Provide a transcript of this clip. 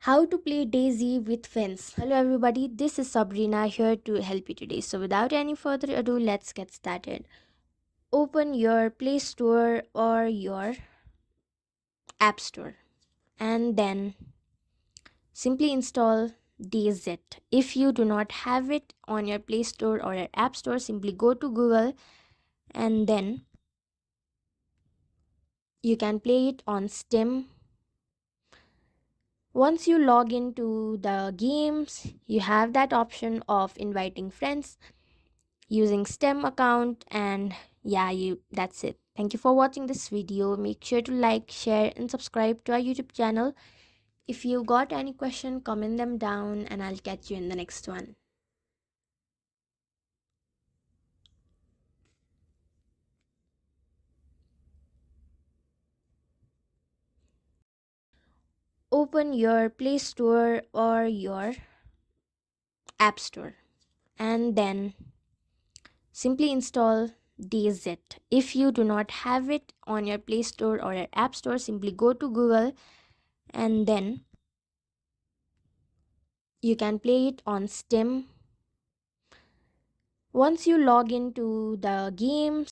How to play DayZ with friends. Hello everybody, this is Sabrina here to help you today. So without any further ado, let's get started. Open your Play Store or your App Store and then simply install DayZ. If you do not have it on your Play Store or your App Store, simply go to Google and then you can play it on Steam. Once you log into the games, you have that option of inviting friends using STEM account, and yeah, you that's it. Thank you for watching this video. Make sure to like, share and subscribe to our YouTube channel. If you got any question, comment them down and I'll catch you in the next one. Open your Play Store or your App Store and then simply install DayZ. If you do not have it on your Play Store or your App Store, simply go to Google and then you can play it on Steam. Once you log into the games,